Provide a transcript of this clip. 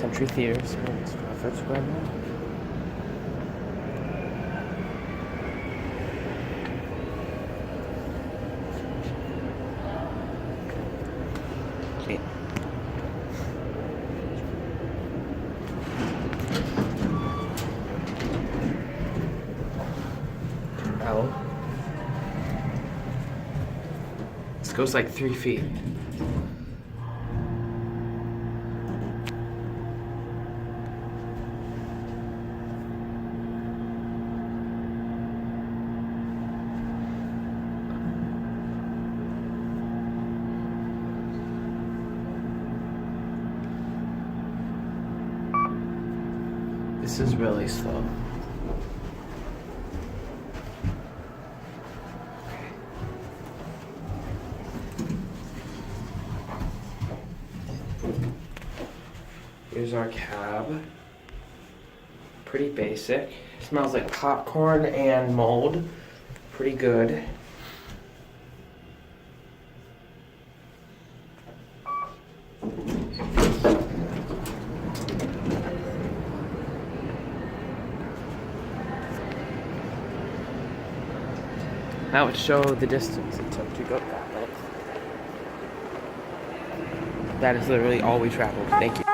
Country Theaters in Stratford Square Mall. Okay. L. This goes like 3 feet. This is really slow. Here's our cab. Pretty basic. Smells like popcorn and mold. Pretty good. That would show the distance it took to go that way. That is literally all we traveled. Thank you.